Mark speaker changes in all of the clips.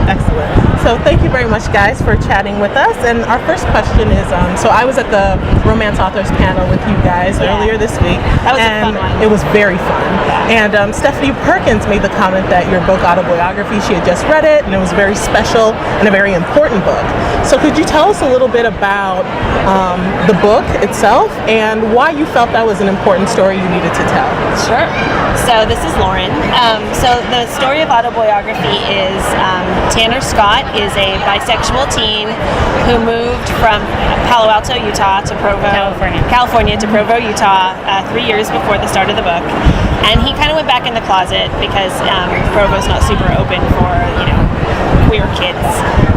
Speaker 1: Excellent. So thank you very much, guys, for chatting with us. And our first question is, so I was at the Romance Authors panel with you guys earlier this week.
Speaker 2: That was a fun one.
Speaker 1: It was very fun. And Stephanie Perkins made the comment that your book, Autobiography, she had just read it, and it was very special and a very important book. So could you tell us a little bit about the book itself and why you felt that was an important story you needed to tell?
Speaker 2: Sure. So this is Lauren. So the story of Autobiography is Tanner Scott is a bisexual teen who moved from Palo Alto, Utah to Provo, California to Provo, Utah 3 years before the start of the book. And he kind of went back in the closet because Provo's not super open for, queer kids.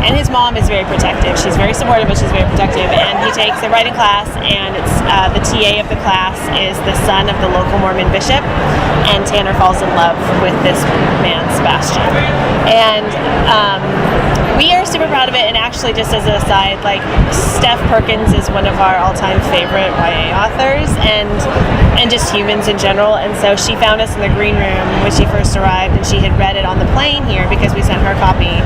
Speaker 2: And his mom is very protective. She's very supportive, but she's very protective. And he takes a writing class, and it's the TA of the class is the son of the local Mormon bishop. And Tanner falls in love with this man, Sebastian. And we are super proud of it. And actually, just as an aside, Steph Perkins is one of our all-time favorite YA authors, and just humans in general. And so she found us in the green room when she first arrived, and she had read it on the plane here because we sent her a copy.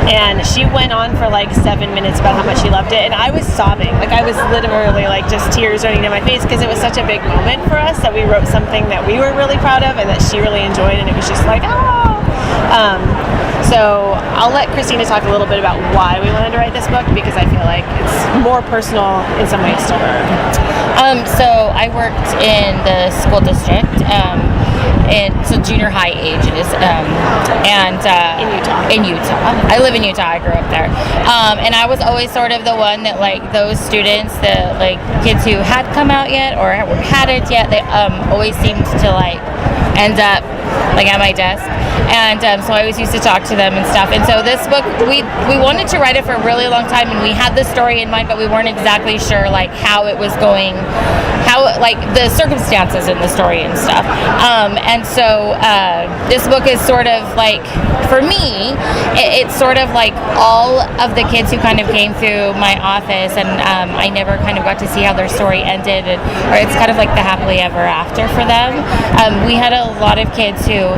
Speaker 2: And she went on for 7 minutes about how much she loved it, and I was sobbing. I was literally just tears running down my face because it was such a big moment for us that we wrote something that we were really proud of and that she really enjoyed, and it was just so I'll let Christina talk a little bit about why we wanted to write this book, because I feel like it's more personal in some ways to her.
Speaker 3: So I worked in the school district, and so junior high ages, and in Utah. I live in Utah. I grew up there, and I was always sort of the one that those students, the kids who had come out yet or hadn't yet, they always seemed to end up at my desk. And so I always used to talk to them and stuff. And so this book, we wanted to write it for a really long time, and we had the story in mind, but we weren't exactly sure how it was going, the circumstances in the story and stuff. And so this book is sort of for me, it's sort of all of the kids who kind of came through my office, and I never kind of got to see how their story ended, or it's kind of the happily ever after for them. We had a lot of kids who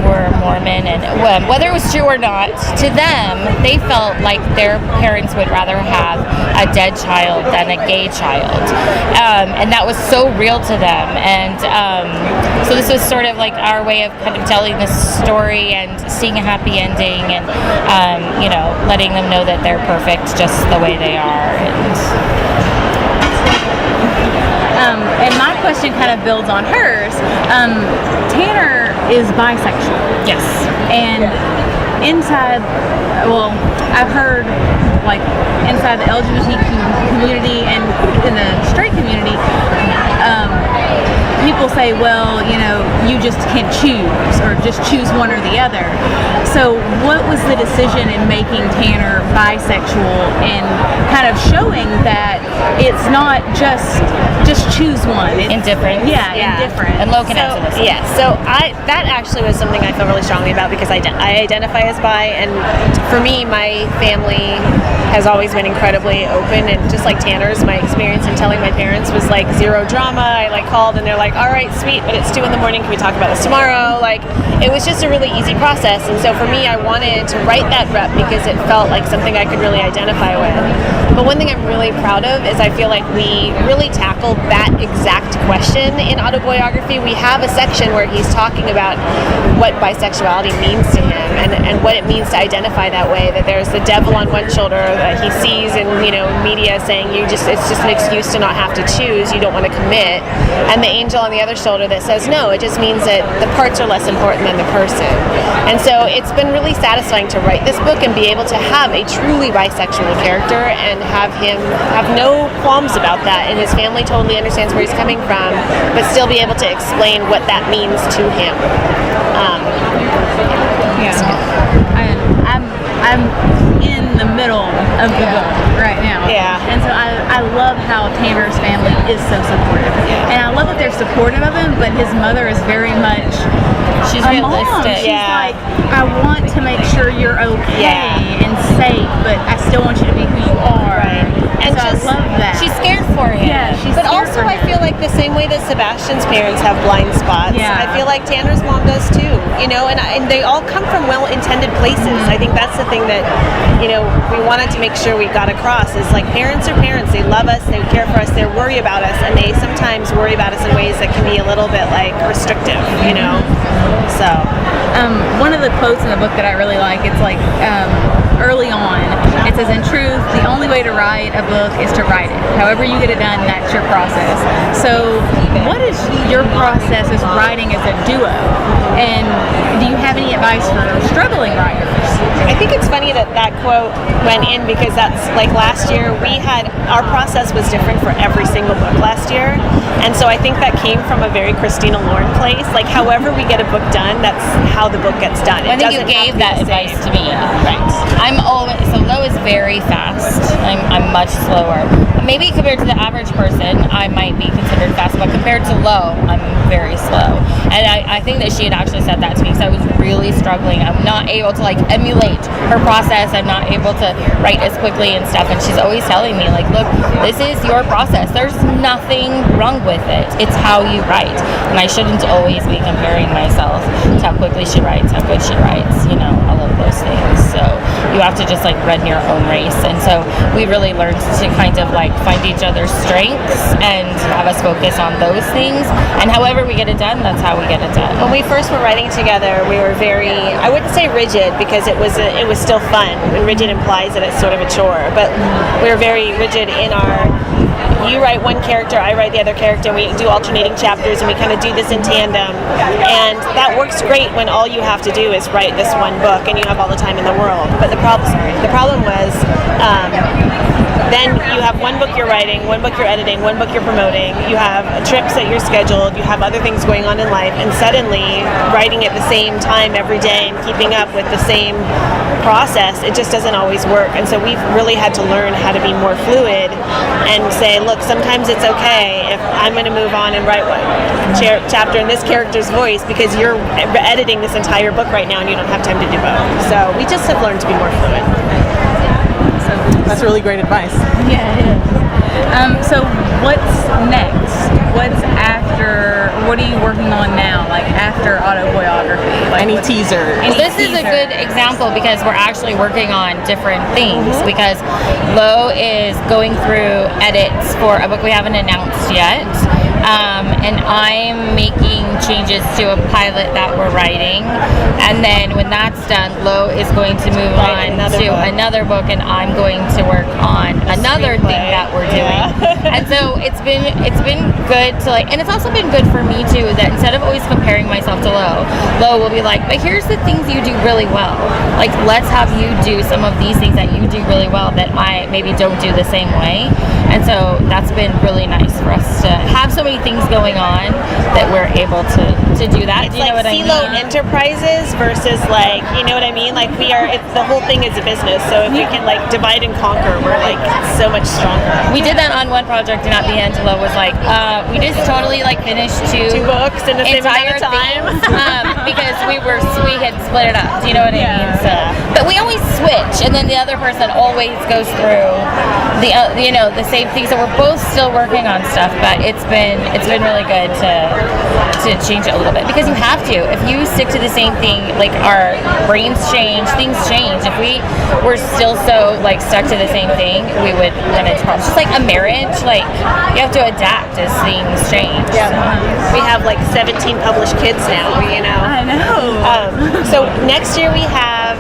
Speaker 3: were Mormon, and whether it was true or not, to them, they felt like their parents would rather have a dead child than a gay child. And that was so real to them. And so this was sort of our way of kind of telling this story and seeing a happy ending, and letting them know that they're perfect just the way they are.
Speaker 4: And my question kind of builds on hers. Tanner is bisexual.
Speaker 3: Yes.
Speaker 4: And inside, I've heard inside the LGBTQ community and in the straight community, people say, you just can't choose, or just choose one or the other. So what was the decision in making Tanner bisexual and kind of showing that it's not just choose one? It's
Speaker 3: indifferent.
Speaker 4: Yeah, indifferent.
Speaker 3: And Lo can answer this.
Speaker 2: Yeah, so that actually was something I feel really strongly about, because I identify as bi, and for me, my family has always been incredibly open, and just like Tanner's, my experience in telling my parents was zero drama. I called and they're all right, sweet, but it's 2 a.m. Can we talk about this tomorrow? It was just a really easy process. And so for me, I wanted to write that rep because it felt like something I could really identify with. But one thing I'm really proud of is I feel like we really tackled that exact question in Autobiography. We have a section where he's talking about what bisexuality means to him, and what it means to identify that way, that there's the devil on one shoulder that he sees in media saying it's just an excuse to not have to choose, you don't want to commit, and the angel on the other shoulder that says no, it just means that the parts are less important than the person. And so it's been really satisfying to write this book and be able to have a truly bisexual character and have him have no qualms about that, and his family totally understands where he's coming from, but still be able to explain what that means to him.
Speaker 4: I'm in the middle of the book right now.
Speaker 2: Yeah.
Speaker 4: And so I love how Tanner's family is so supportive. Yeah. And I love that they're supportive of him, but his mother is very much
Speaker 3: She's
Speaker 4: a
Speaker 3: realistic.
Speaker 4: Mom. She's I want to make sure you're okay and safe, but I still want you to be who you are.
Speaker 2: Right. And
Speaker 4: So
Speaker 2: just,
Speaker 4: I love that.
Speaker 3: She's scared for him.
Speaker 4: Yeah, she's
Speaker 2: but
Speaker 4: scared
Speaker 2: also
Speaker 4: for
Speaker 2: I
Speaker 4: him.
Speaker 2: feel like the same way that Sebastian's parents have blind spots,
Speaker 4: Yeah.
Speaker 2: I feel like Tanner's mom does too, you know, and they all come from well-intended places. I think that's the thing that, you know, we wanted to make sure we got across is like parents are parents. They love us, they care for us, they worry about us, and they sometimes worry about us in ways that can be a little bit like restrictive, you know. So
Speaker 4: One of the quotes in the book that I really like, it's like early on, it says, in truth, the only way to write a book is to write it. However you get it done, that's your process. So what is your process as writing as a duo? And do you have any advice for struggling writers?
Speaker 2: I think it's funny that that quote went in because that's like last year our process was different for every single book last year, and so I think that came from a very Christina Lauren place. Like however we get a book done, that's how the book gets done.
Speaker 3: I think you gave that advice to me.
Speaker 2: Right.
Speaker 3: I'm always, so Lo is very fast. I'm much slower. Maybe compared to the average person, I might be considered fast, but compared to Lo, I'm very slow. And I think that she had actually said that to me because I was really struggling. I'm not able to like emulate her process. I'm not able to write as quickly and stuff. And she's always telling me like, look, this is your process. There's nothing wrong with it. It's how you write. And I shouldn't always be comparing myself to how quickly she writes, how good she writes, you know, all of those things. So you have to just like run your own race. And so we really learned to kind of like find each other's strengths and have us focus on those things. And however we get it done, that's how we get it done.
Speaker 2: When we first were writing together, we were very, I wouldn't say rigid because it was still fun. And rigid implies that it's sort of a chore, but we were very rigid in our, you write one character, I write the other character, and we do alternating chapters, and we kind of do this in tandem. And that works great when all you have to do is write this one book and you have all the time in the world. But the problem was, then you have one book you're writing, one book you're editing, one book you're promoting, you have trips that you're scheduled, you have other things going on in life, and suddenly writing at the same time every day and keeping up with the same process, it just doesn't always work. And so we've really had to learn how to be more fluid and say, look, sometimes it's okay if I'm going to move on and write one chapter in this character's voice because you're editing this entire book right now and you don't have time to do both. So we just have learned to be more fluid.
Speaker 1: That's really great advice.
Speaker 4: Yeah, it is. So what's next? What's after? What are you working on now? Like after autobiography? Like
Speaker 1: Any teaser?
Speaker 3: This is a good example because we're actually working on different things because Lo is going through edits for a book we haven't announced yet. And I'm making changes to a pilot that we're writing, and then when that's done, Lo is going to move on to another book, and I'm going to work on another thing that we're doing. And so it's been good to like, and it's also been good for me too that instead of always comparing myself to Lo will be like, but here's the things you do really well. Like let's have you do some of these things that you do really well that I maybe don't do the same way. And so that's been really nice for us to have so many things going on that we're able to do that.
Speaker 2: It's
Speaker 3: do you know
Speaker 2: like
Speaker 3: what I mean?
Speaker 2: CeeLo Enterprises versus like, you know what I mean? Like the whole thing is a business. So if we can like divide and conquer, we're like so much stronger.
Speaker 3: We did that on one project, and at the end, Lo was like, we just totally like finished two
Speaker 2: books in the same amount of time
Speaker 3: because we had split it up. Do you know what I mean? So, but we always switch, and then the other person always goes through the the same things. So we're both still working on stuff, but it's been really good to change it a little bit because you have to. If you stick to the same thing, like our brains change, things change. If we were still so like stuck to the same thing, we would run into problems. Just like a marriage, like you have to adapt as things change.
Speaker 2: Yeah, we have like 17 published kids now. You know.
Speaker 4: I know.
Speaker 2: So next year we have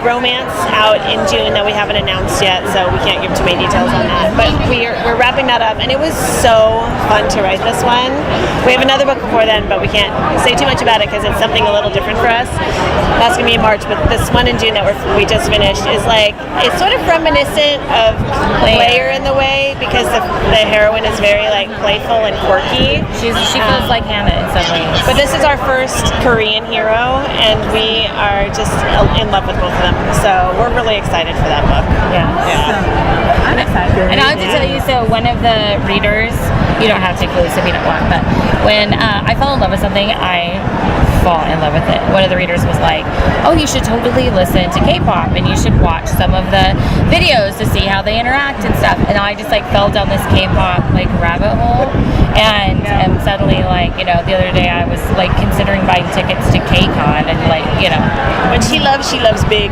Speaker 2: Romance out in June that we haven't announced yet, so we can't give too many details on that. But we're wrapping that up, and it was so fun to write this one. We have another book before then, but we can't say too much about it because it's something a little different for us. That's gonna be in March, but this one in June that we just finished is like, it's sort of reminiscent of Player in the way because the heroine is very like playful and quirky.
Speaker 3: She feels like Hannah in some ways.
Speaker 2: But this is our first Korean hero, and we are just in love with both of them. So we're really excited for that book.
Speaker 3: Yeah.
Speaker 4: I'm excited.
Speaker 3: And I have to tell you, so one of the readers, you don't have to clues if you don't want, but when I fell in love with something, I fall in love with it. One of the readers was like, oh, you should totally listen to K-pop and you should watch some of the videos to see how they interact and stuff. And I just like fell down this K-pop like rabbit hole, and suddenly like, you know, the other day I was like considering buying tickets to K-Con, and like, you know,
Speaker 2: When she loves big.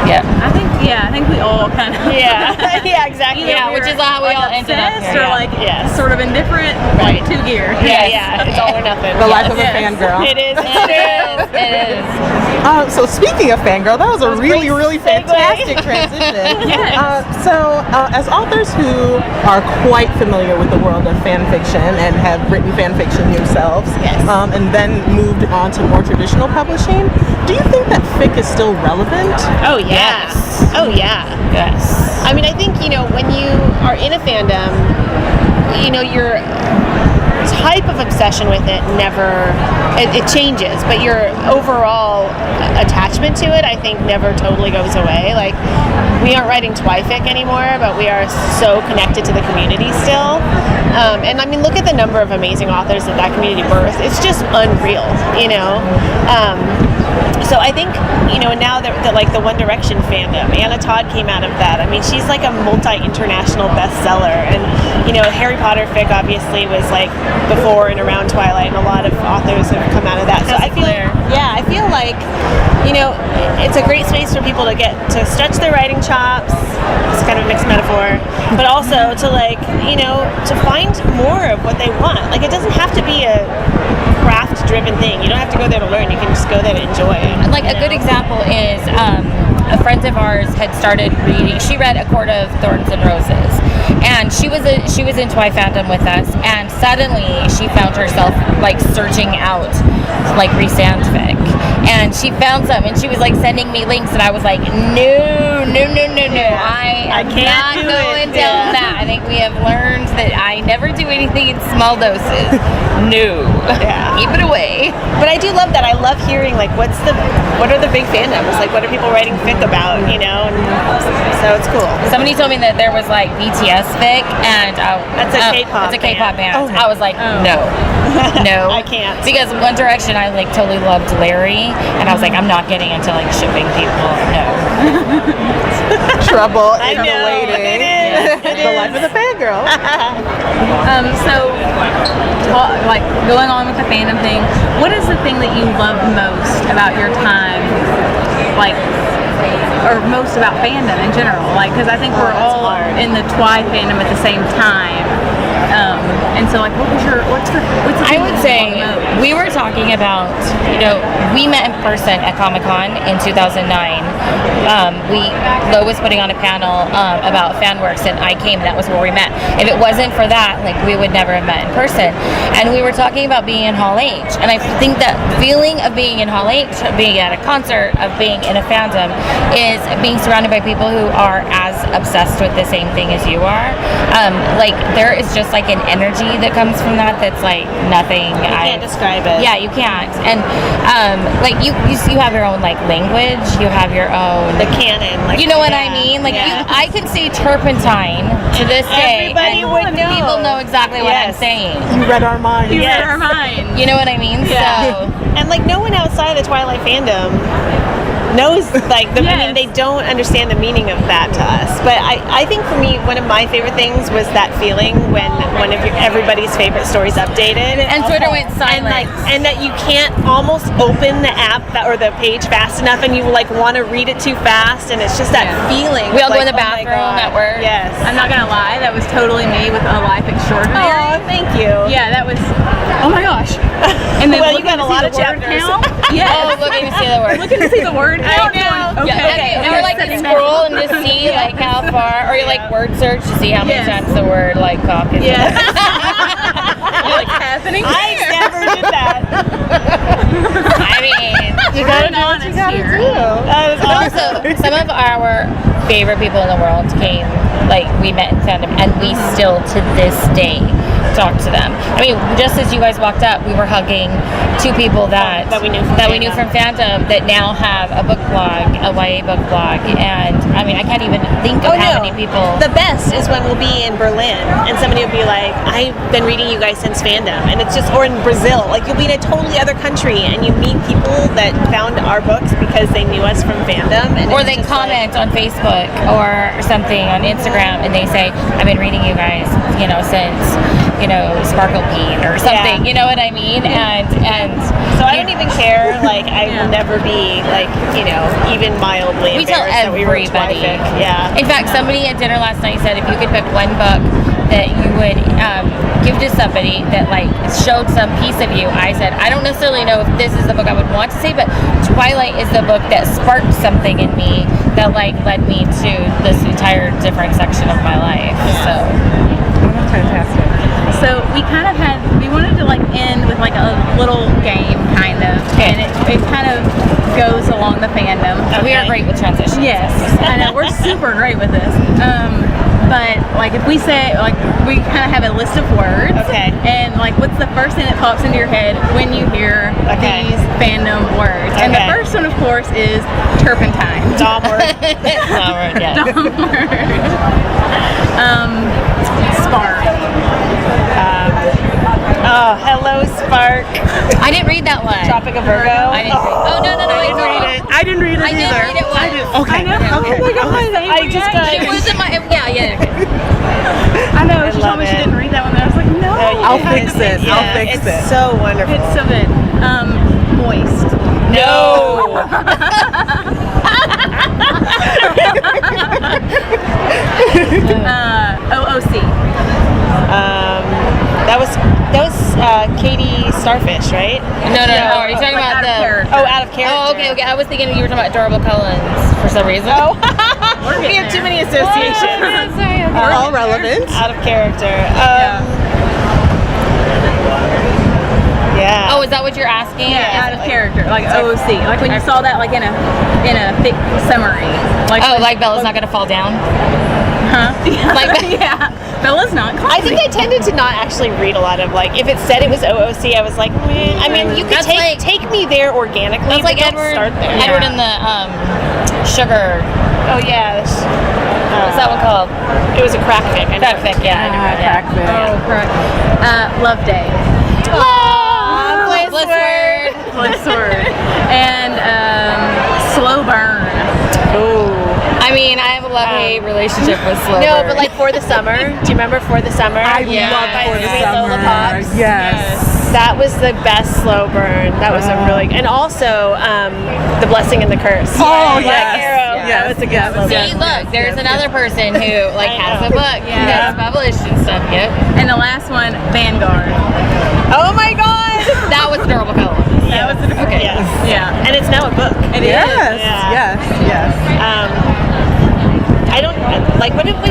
Speaker 3: yeah.
Speaker 4: I think we all kind of
Speaker 2: Yeah, exactly.
Speaker 3: Yeah, which is how we all ended up
Speaker 4: obsessed
Speaker 3: here.
Speaker 4: or like
Speaker 2: Yes.
Speaker 4: sort of indifferent,
Speaker 2: Right.
Speaker 4: like 2 gear.
Speaker 2: Yeah, it's all or nothing.
Speaker 1: The life of a
Speaker 4: Yes.
Speaker 1: fangirl.
Speaker 2: It is.
Speaker 3: It is. It is.
Speaker 1: So speaking of fangirl, that was a really,
Speaker 2: great
Speaker 1: really
Speaker 2: segue.
Speaker 1: fantastic transition.
Speaker 4: Yes.
Speaker 1: As authors who are quite familiar with the world of fan fiction and have written fan fiction yourselves,
Speaker 2: Yes.
Speaker 1: and then moved on to more traditional publishing, do you think that fic is still relevant?
Speaker 2: Oh yeah.
Speaker 3: Yes.
Speaker 2: Oh yeah.
Speaker 3: Yes.
Speaker 2: I mean, I think, you know, when you are in a fandom, you know, your type of obsession with it it changes, but your overall attachment to it, I think, never totally goes away. Like, we aren't writing twi-fic anymore, but we are so connected to the community still. And I mean, look at the number of amazing authors that community birthed. It's just unreal, you know? So I think, you know, now that like the One Direction fandom, Anna Todd came out of that. I mean, she's like a multi-international bestseller, and you know, Harry Potter fic obviously was like before and around Twilight, and a lot of authors have come out of that. So I feel like, you know, it's a great space for people to get to stretch their writing chops. It's kind of a mixed metaphor, but also to like, you know, to find more of what they want. Like, it doesn't have to be a craft-driven thing. You don't have to go there to learn. You can just go there to enjoy it.
Speaker 3: Like a good example is a friend of ours had started reading. She read A Court of Thorns and Roses, and she was in Twi fandom with us, and suddenly she found herself like searching out like Rhysandfic, and she found some, and she was like sending me links, and I was like, no, I
Speaker 2: can't
Speaker 3: not
Speaker 2: do
Speaker 3: going
Speaker 2: it.
Speaker 3: down that. I think we have learned that I never do anything in small doses. No, keep it away.
Speaker 2: But I do love that. I love hearing like what are the big fandoms? Like, what are people writing fic about? You know, and so it's cool.
Speaker 3: Somebody told me that there was like BTS fic, and
Speaker 2: That's a K-pop
Speaker 3: It's a K-pop band.
Speaker 1: Oh.
Speaker 3: I was like, no,
Speaker 2: I can't.
Speaker 3: because One Direction, I like totally loved Larry, and I was like, I'm not getting into like shipping people. No.
Speaker 1: Trouble
Speaker 2: I
Speaker 1: in the
Speaker 2: know,
Speaker 1: waiting.
Speaker 2: it is.
Speaker 1: The life of the fangirl.
Speaker 4: Like going on with the fandom thing, what is the thing that you love most about your time, like, or most about fandom in general? Like, because I think we're all in the Twi fandom at the same time, and so like, what's the
Speaker 3: I
Speaker 4: thing
Speaker 3: would
Speaker 4: that
Speaker 3: say
Speaker 4: you love most?
Speaker 3: we were talking about, you know, we met in person at Comic-Con in 2009. Lo was putting on a panel about FanWorks, and I came, and that was where we met. If it wasn't for that, like, we would never have met in person. And we were talking about being in Hall H, and I think that feeling of being in Hall H, of being at a concert, of being in a fandom, is being surrounded by people who are as obsessed with the same thing as you are. Like, there is just like an energy that comes from that that's like nothing.
Speaker 2: You can't describe it.
Speaker 3: Yeah, you can't. And like you have your own like language. You have your own.
Speaker 2: The canon. Like,
Speaker 3: You know what I mean? Like, I could say turpentine to this day,
Speaker 2: Everybody
Speaker 3: and
Speaker 2: would know.
Speaker 3: people know exactly what I'm
Speaker 2: Yes.
Speaker 3: saying.
Speaker 1: You read our minds.
Speaker 4: You
Speaker 2: Yes.
Speaker 4: read our mind.
Speaker 3: You know what I mean?
Speaker 2: Yeah.
Speaker 3: So
Speaker 2: And like, no one outside of the Twilight fandom knows like I mean,
Speaker 4: Yes.
Speaker 2: they don't understand the meaning of that to us. But I think for me, one of my favorite things was that feeling when one of everybody's favorite stories updated,
Speaker 3: and Twitter went silent.
Speaker 2: and that you can't almost open the app or the page fast enough, and you like want to read it too fast, and it's just that feeling.
Speaker 3: We all
Speaker 2: of,
Speaker 3: go in
Speaker 2: like,
Speaker 3: the
Speaker 2: oh my
Speaker 3: bathroom
Speaker 2: God.
Speaker 3: at work.
Speaker 2: Yes.
Speaker 4: I'm not gonna lie, that was totally me with A Life Extraordinary.
Speaker 2: Oh, thank you.
Speaker 4: Yeah, that was. Oh my gosh. And then
Speaker 2: Well, you
Speaker 4: looking
Speaker 2: got a
Speaker 4: to see
Speaker 2: lot
Speaker 4: the
Speaker 2: of
Speaker 4: word
Speaker 2: chapters.
Speaker 4: count. Yes.
Speaker 3: Oh, looking to see the word.
Speaker 4: Looking to see the word count.
Speaker 2: know.
Speaker 4: Going, okay.
Speaker 3: Or like you scroll and just see like how far, or you like word search to see how many
Speaker 4: Yes.
Speaker 3: times the word like cock is.
Speaker 2: Yes.
Speaker 4: What's happening
Speaker 2: I
Speaker 4: here?
Speaker 2: never did that.
Speaker 3: I mean,
Speaker 1: You
Speaker 4: We're
Speaker 1: gotta
Speaker 4: being
Speaker 1: do what you
Speaker 4: honest
Speaker 1: gotta
Speaker 4: here.
Speaker 1: do.
Speaker 2: That was awesome.
Speaker 3: also some of our favorite people in the world came like we met in Fandom, and we still to this day talk to them. I mean, just as you guys walked up, we were hugging two people that
Speaker 2: we knew
Speaker 3: from Fandom that now have a book blog, a YA book blog, and I mean, I can't even think of how many people.
Speaker 2: The best is when we'll be in Berlin and somebody will be like, I've been reading you guys since Fandom, and it's just, or in Brazil, like you'll be in a totally other country and you meet people that found our books because they knew us from Fandom, and
Speaker 3: or they comment on Facebook or something on Instagram and they say, I've been reading you guys, you know, since, you know, Sparkle Bean or something, you know what I mean? And
Speaker 2: so I don't even care, like I will never be like, you know, even mildly
Speaker 3: we tell
Speaker 2: embarrassed that we wrote
Speaker 3: everybody.
Speaker 2: Yeah.
Speaker 3: In fact, somebody at dinner last night said if you could pick one book that you would give to somebody that like showed some piece of you, I said I don't necessarily know if this is the book I would want to say, but Twilight is the book that sparked something in me that like led me to this entire different section of my life. So
Speaker 1: That's fantastic.
Speaker 4: So we wanted to like end with like a little game kind of, and it kind of goes along the fandom.
Speaker 3: we are great with transitions.
Speaker 4: Yes, I know, we're super great with this. But like if we say, like we kind of have a list of words, and like what's the first thing that pops into your head when you hear these fandom words? And the first one, of course, is turpentine.
Speaker 2: Dom word.
Speaker 3: Dom word, yeah.
Speaker 4: Dom word. Spark.
Speaker 2: Oh, hello, Spark.
Speaker 3: I didn't read that one.
Speaker 2: Tropic of Virgo.
Speaker 3: I didn't read. Oh no, wait, no.
Speaker 1: I didn't read it
Speaker 3: I didn't
Speaker 1: either.
Speaker 3: read it once.
Speaker 1: Okay. Okay.
Speaker 2: Oh my God. I just got.
Speaker 3: It wasn't my. Yeah.
Speaker 4: I know, she told me she didn't read that one, and I was like, no.
Speaker 1: I'll fix it. I'll fix it.
Speaker 2: It's so wonderful.
Speaker 4: It's so good. Moist.
Speaker 2: No.
Speaker 4: OOC.
Speaker 2: That was Katie Starfish, right?
Speaker 3: No. Are you talking about
Speaker 4: out of
Speaker 3: the?
Speaker 4: character.
Speaker 2: Oh, out of character.
Speaker 3: Oh, okay. I was thinking you were talking about Adorable Cullens for some reason.
Speaker 2: Oh, we have too many associations.
Speaker 1: We're all relevant.
Speaker 2: Out of character. Yeah.
Speaker 3: Oh, is that what you're asking?
Speaker 4: Yeah, out of character, like OOC. Like when you saw that, like in a thick summary. Like
Speaker 3: like Bella's not gonna fall down.
Speaker 4: huh?
Speaker 3: Like
Speaker 4: yeah, Bella's not.
Speaker 2: I think I tended to not actually read a lot of like if it said it was OOC, I was like, meh. I mean, you could take me there organically.
Speaker 3: That's like
Speaker 2: but don't
Speaker 3: Edward.
Speaker 2: Start there.
Speaker 3: Edward and the sugar.
Speaker 2: Oh yeah.
Speaker 3: What's that one called?
Speaker 2: It was a crack fic.
Speaker 3: Crack fic. Yeah.
Speaker 4: Oh, correct. Love Day. Blissword. And slow burn.
Speaker 2: Oh.
Speaker 3: I mean, I have a love-hate relationship with slow
Speaker 2: No,
Speaker 3: burn.
Speaker 2: but like For the Summer. Do you remember For the Summer?
Speaker 1: I love
Speaker 2: by
Speaker 1: For the
Speaker 2: Sweet Lola
Speaker 1: Summer.
Speaker 2: Pops.
Speaker 1: Yes.
Speaker 2: That was the best slow burn. That was a really, and also The Blessing and the Curse.
Speaker 1: Oh,
Speaker 2: Black
Speaker 1: yes.
Speaker 2: Arrow.
Speaker 1: Yes,
Speaker 2: That was a good
Speaker 1: yes,
Speaker 2: slow
Speaker 3: See,
Speaker 2: burn.
Speaker 3: look, there's another person who like has a book that's published and stuff. Yep.
Speaker 4: And the last one, Vanguard.
Speaker 2: Oh my God!
Speaker 3: That was Adorable Cullens.
Speaker 4: That was
Speaker 2: Okay. Yes.
Speaker 4: Yeah.
Speaker 2: And it's now a book.
Speaker 4: It
Speaker 1: Yes.
Speaker 4: is.
Speaker 1: Yes.
Speaker 2: I don't like. What did we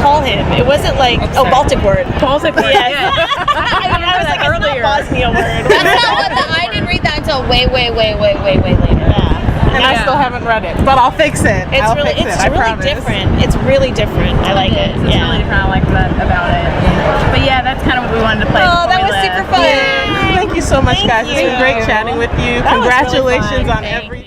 Speaker 2: call him? It wasn't like Baltic word.
Speaker 4: Baltic word.
Speaker 2: Yeah. I was like earlier. Bosnia word.
Speaker 3: That's not what I didn't read that until way later.
Speaker 1: And I still haven't read it, but I'll fix it.
Speaker 2: It's
Speaker 1: I'll
Speaker 2: really,
Speaker 1: fix
Speaker 2: it's
Speaker 1: it. I
Speaker 2: really
Speaker 1: promise.
Speaker 2: different. It's really different. I like it.
Speaker 4: It's really different. I like that about it. But yeah, that's kind of what we wanted to play.
Speaker 2: Oh, that
Speaker 4: before
Speaker 2: was
Speaker 4: we
Speaker 2: super
Speaker 4: left.
Speaker 2: fun.
Speaker 1: Thank you so much,
Speaker 2: Thank
Speaker 1: guys. It's been
Speaker 2: you.
Speaker 1: great chatting with you.
Speaker 2: That was really
Speaker 1: Congratulations
Speaker 2: fun.
Speaker 1: on every.